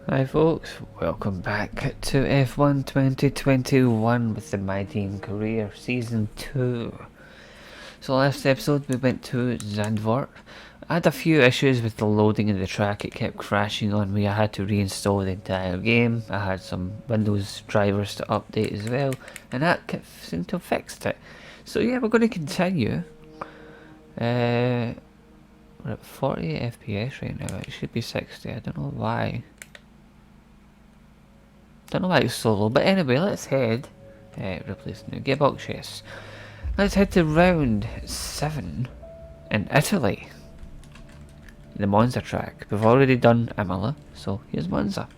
Hi folks, welcome back to F1 2021 with the My Team Career Season 2. So last episode we went to Zandvoort. I had a few issues with the loading of the track, it kept crashing on me, I had to reinstall the entire game, I had some Windows drivers to update as well, and that seemed to have fixed it. So yeah, we're going to continue. We're at 40 FPS right now, it should be 60, I don't know why. Don't know why it's so low, but anyway, let's head. Replace new gearbox, yes. Let's head to round 7 in Italy. The Monza track. We've already done Imola, so here's Monza.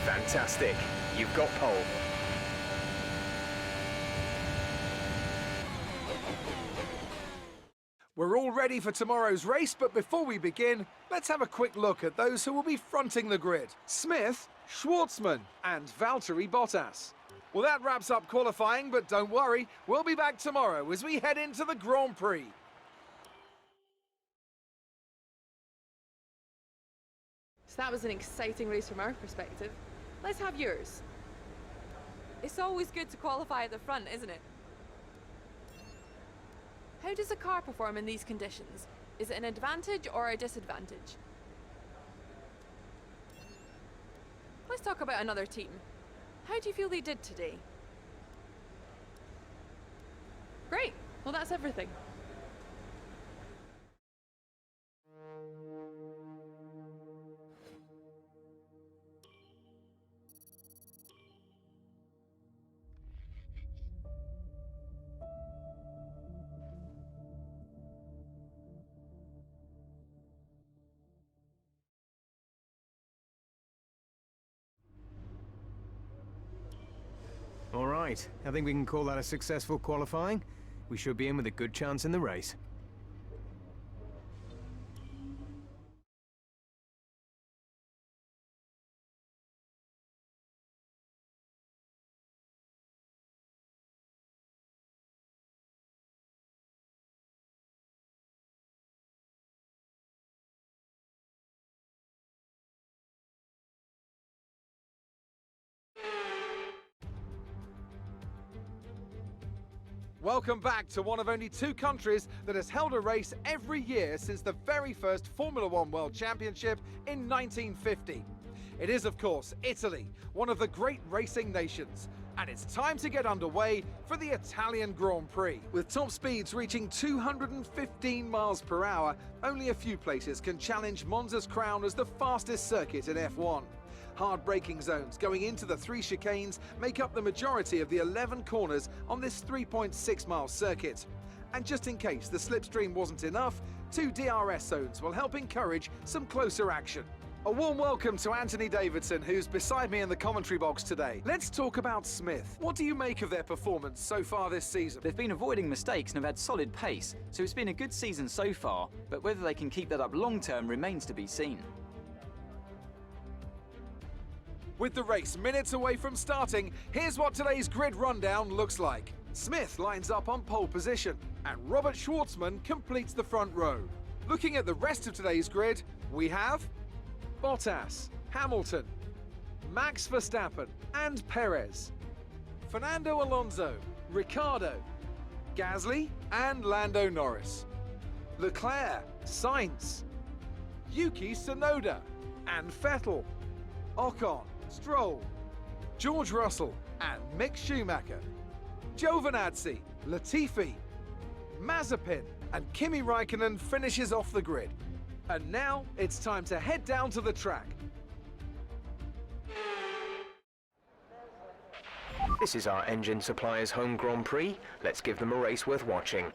Fantastic. You've got pole. We're all ready for tomorrow's race, but before we begin, let's have a quick look at those who will be fronting the grid. Smith, Schwartzman and Valtteri Bottas. Well, that wraps up qualifying, but don't worry, we'll be back tomorrow as we head into the Grand Prix. So that was an exciting race from our perspective. Let's have yours. It's always good to qualify at the front, isn't it? How does a car perform in these conditions? Is it an advantage or a disadvantage? Let's talk about another team. How do you feel they did today? Great. Well, that's everything. All right, I think we can call that a successful qualifying. We should be in with a good chance in the race. Welcome back to one of only two countries that has held a race every year since the very first Formula One World Championship in 1950. It is, of course, Italy, one of the great racing nations. And it's time to get underway for the Italian Grand Prix. With top speeds reaching 215 miles per hour, only a few places can challenge Monza's crown as the fastest circuit in F1. Hard braking zones going into the 3 chicanes make up the majority of the 11 corners on this 3.6-mile circuit. And just in case the slipstream wasn't enough, 2 DRS zones will help encourage some closer action. A warm welcome to Anthony Davidson, who's beside me in the commentary box today. Let's talk about Smith. What do you make of their performance so far this season? They've been avoiding mistakes and have had solid pace, so it's been a good season so far, but whether they can keep that up long-term remains to be seen. With the race minutes away from starting, here's what today's grid rundown looks like. Smith lines up on pole position, and Robert Schwartzman completes the front row. Looking at the rest of today's grid, we have Bottas, Hamilton, Max Verstappen and Perez, Fernando Alonso, Ricciardo, Gasly and Lando Norris, Leclerc, Sainz, Yuki Tsunoda and Vettel, Ocon, Stroll, George Russell and Mick Schumacher, Giovinazzi, Latifi, Mazepin and Kimi Raikkonen finishes off the grid. And now it's time to head down to the track. This is our engine supplier's home Grand Prix. Let's give them a race worth watching.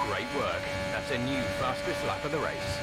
Great work. That's a new fastest lap of the race.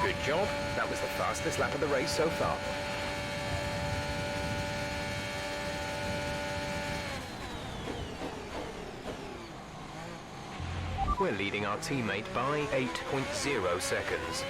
Good job. That was the fastest lap of the race so far. We're leading our teammate by 8.0 seconds.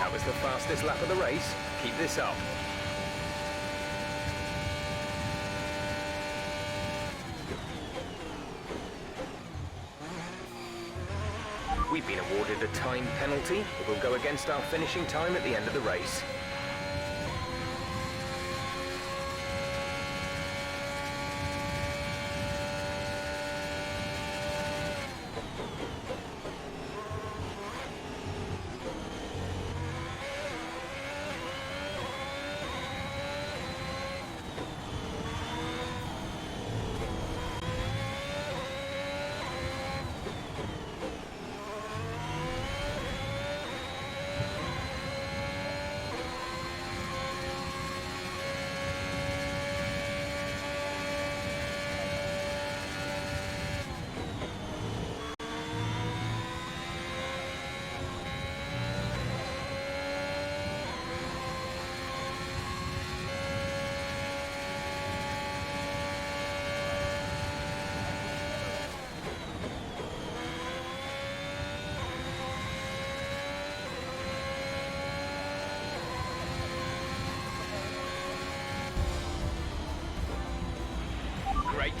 That was the fastest lap of the race. Keep this up. We've been awarded a time penalty that will go against our finishing time at the end of the race.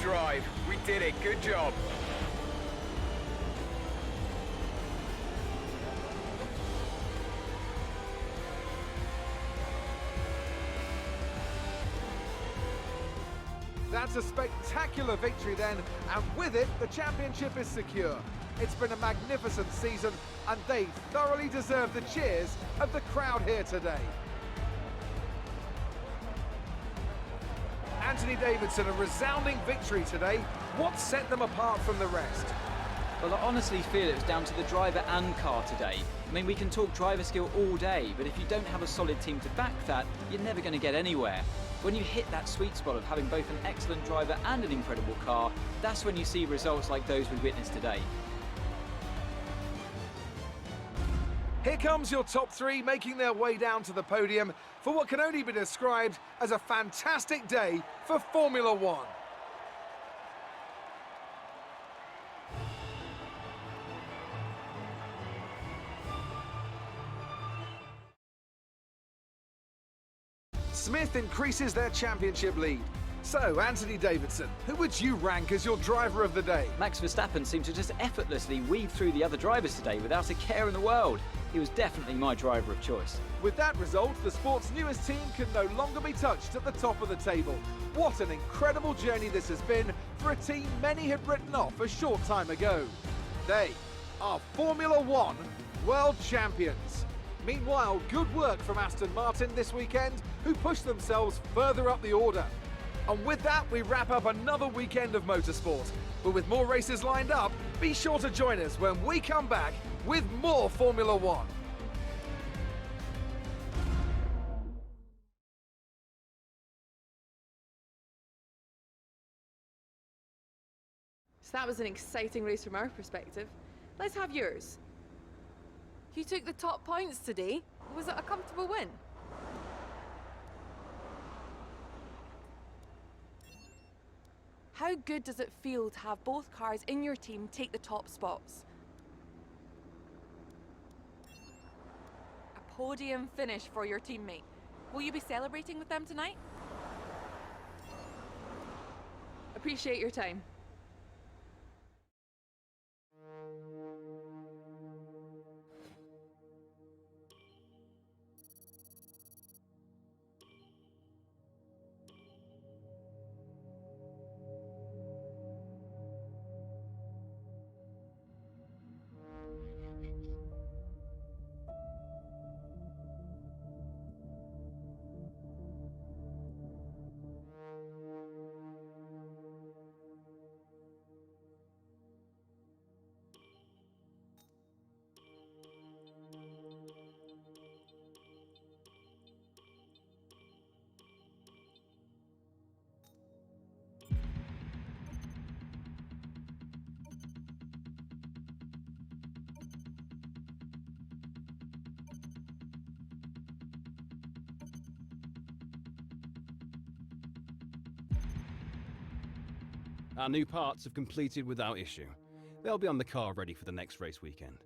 drive. We did it. Good job. That's a spectacular victory then, and with it, the championship is secure. It's been a magnificent season, and they thoroughly deserve the cheers of the crowd here today. Anthony Davidson, a resounding victory today. What set them apart from the rest? Well, I honestly feel it was down to the driver and car today. I mean, we can talk driver skill all day, but if you don't have a solid team to back that, you're never going to get anywhere. When you hit that sweet spot of having both an excellent driver and an incredible car, that's when you see results like those we witnessed today. Here comes your top three making their way down to the podium for what can only be described as a fantastic day for Formula One. Smith increases their championship lead. So, Anthony Davidson, who would you rank as your driver of the day? Max Verstappen seemed to just effortlessly weave through the other drivers today without a care in the world. He was definitely my driver of choice. With that result, the sport's newest team can no longer be touched at the top of the table. What an incredible journey this has been for a team many had written off a short time ago. They are Formula One World Champions. Meanwhile, good work from Aston Martin this weekend, who pushed themselves further up the order. And with that, we wrap up another weekend of motorsport. But with more races lined up, be sure to join us when we come back with more Formula One. So that was an exciting race from our perspective. Let's have yours. You took the top points today. Was it a comfortable win? How good does it feel to have both cars in your team take the top spots? A podium finish for your teammate. Will you be celebrating with them tonight? Appreciate your time. Our new parts have completed without issue. They'll be on the car ready for the next race weekend.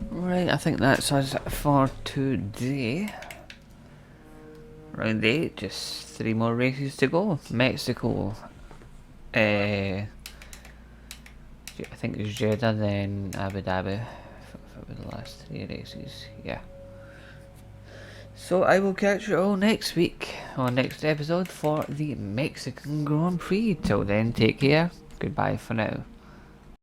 Right, I think that's us for today. Round 8, just 3 more races to go. Mexico, I think it's Jeddah, then Abu Dhabi for the last 3 races, yeah. So I will catch you all next week, on next episode for the Mexican Grand Prix. Till then, take care, goodbye for now.